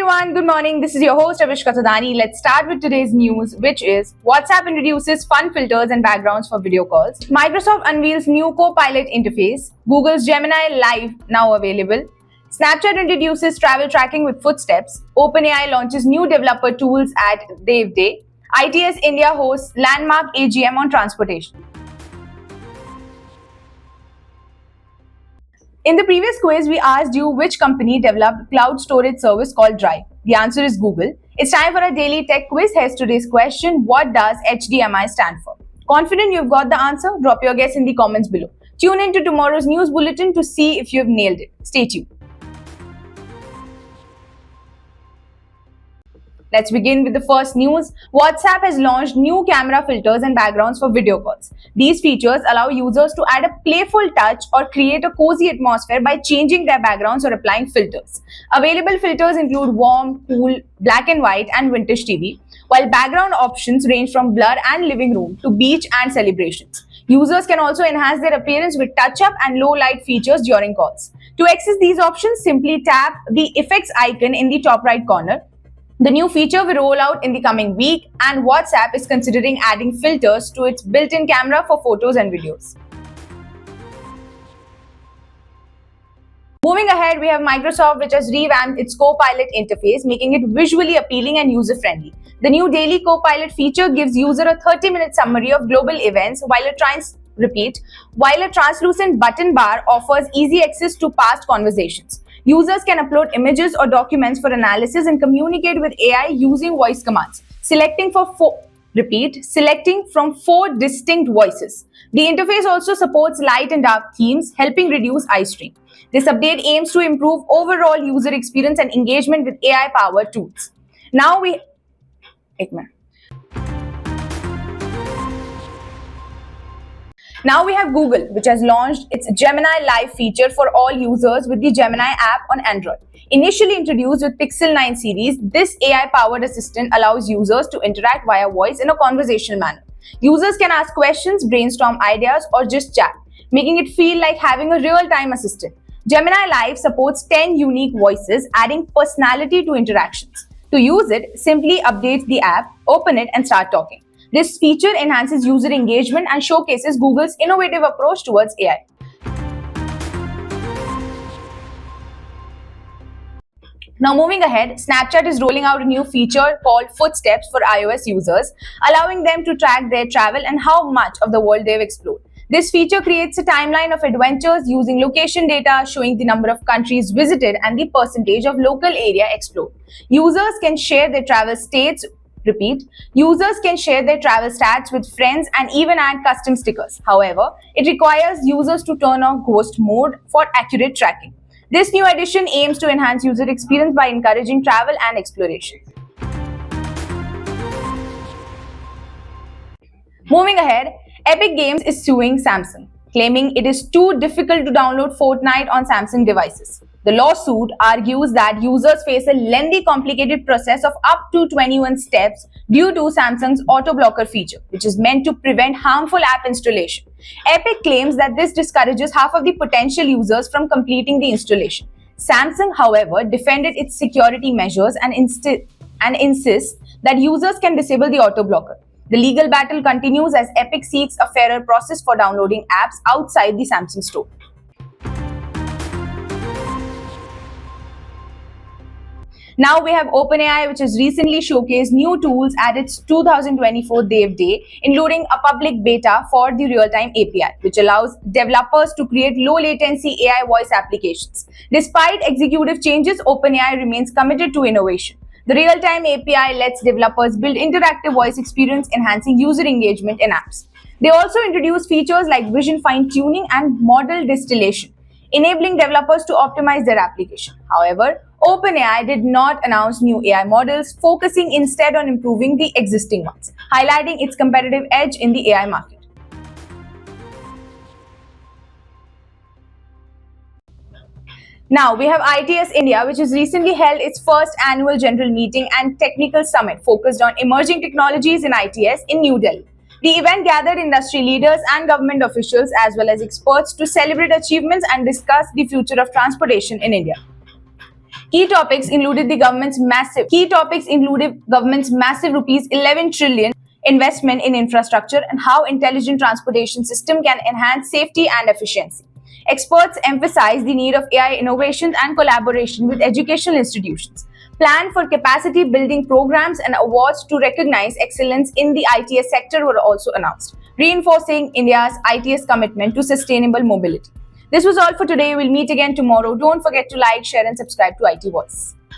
everyone, good morning. This is your host Avishka Tadani. Let's start with today's news, which is WhatsApp introduces fun filters and backgrounds for video calls. Microsoft unveils new Copilot interface. Google's Gemini Live now available. Snapchat introduces travel tracking with footsteps. OpenAI launches new developer tools at Dev Day. ITS India hosts landmark AGM on transportation. In the previous quiz, we asked you which company developed cloud storage service called Drive. The answer is Google. It's time for a daily tech quiz. Here's today's question. What does HDMI stand for? Confident you've got the answer? Drop your guess in the comments below. Tune in to tomorrow's news bulletin to see if you've nailed it. Stay tuned. Let's begin with the first news. WhatsApp has launched new camera filters and backgrounds for video calls. These features allow users to add a playful touch or create a cozy atmosphere by changing their backgrounds or applying filters. Available filters include warm, cool, black and white, and vintage TV, while background options range from blur and living room to beach and celebrations. Users can also enhance their appearance with touch-up and low-light features during calls. To access these options, simply tap the effects icon in the top right corner. The new feature will roll out in the coming week, and WhatsApp is considering adding filters to its built-in camera for photos and videos. Moving ahead, we have Microsoft, which has revamped its Copilot interface, making it visually appealing and user-friendly. The new daily Copilot feature gives user a 30-minute summary of global events, while a translucent button bar offers easy access to past conversations. Users can upload images or documents for analysis and communicate with AI using voice commands, selecting from 4 distinct voices. The interface also supports light and dark themes, helping reduce eye strain. This update aims to improve overall user experience and engagement with AI-powered tools. Now we have Google, which has launched its Gemini Live feature for all users with the Gemini app on Android. Initially introduced with Pixel 9 series, this AI-powered assistant allows users to interact via voice in a conversational manner. Users can ask questions, brainstorm ideas, or just chat, making it feel like having a real-time assistant. Gemini Live supports 10 unique voices, adding personality to interactions. To use it, simply update the app, open it, and start talking. This feature enhances user engagement and showcases Google's innovative approach towards AI. Now moving ahead, Snapchat is rolling out a new feature called Footsteps for iOS users, allowing them to track their travel and how much of the world they've explored. This feature creates a timeline of adventures using location data, showing the number of countries visited and the percentage of local area explored. Users can share their travel stats with friends and even add custom stickers. However, it requires users to turn off ghost mode for accurate tracking. This new addition aims to enhance user experience by encouraging travel and exploration. Moving ahead, Epic Games is suing Samsung, claiming it is too difficult to download Fortnite on Samsung devices. The lawsuit argues that users face a lengthy, complicated process of up to 21 steps due to Samsung's auto blocker feature, which is meant to prevent harmful app installation. Epic claims that this discourages half of the potential users from completing the installation. Samsung, however, defended its security measures and insists that users can disable the auto blocker. The legal battle continues as Epic seeks a fairer process for downloading apps outside the Samsung store. Now we have OpenAI, which has recently showcased new tools at its 2024 Dev Day, including a public beta for the real-time API, which allows developers to create low-latency AI voice applications. Despite executive changes, OpenAI remains committed to innovation. The real-time API lets developers build interactive voice experience, enhancing user engagement in apps. They also introduce features like vision fine-tuning and model distillation, enabling developers to optimize their application. However, OpenAI did not announce new AI models, focusing instead on improving the existing ones, highlighting its competitive edge in the AI market. Now, we have ITS India, which has recently held its first annual general meeting and technical summit focused on emerging technologies in ITS in New Delhi. The event gathered industry leaders and government officials as well as experts to celebrate achievements and discuss the future of transportation in India. Key topics included government's massive rupees 11 trillion investment in infrastructure and how intelligent transportation system can enhance safety and efficiency. Experts emphasize the need of AI innovation and collaboration with educational institutions. Plan for capacity building programs and awards to recognize excellence in the ITS sector were also announced, reinforcing India's ITS commitment to sustainable mobility. This was all for today. We'll meet again tomorrow. Don't forget to like, share, and subscribe to IT Voice.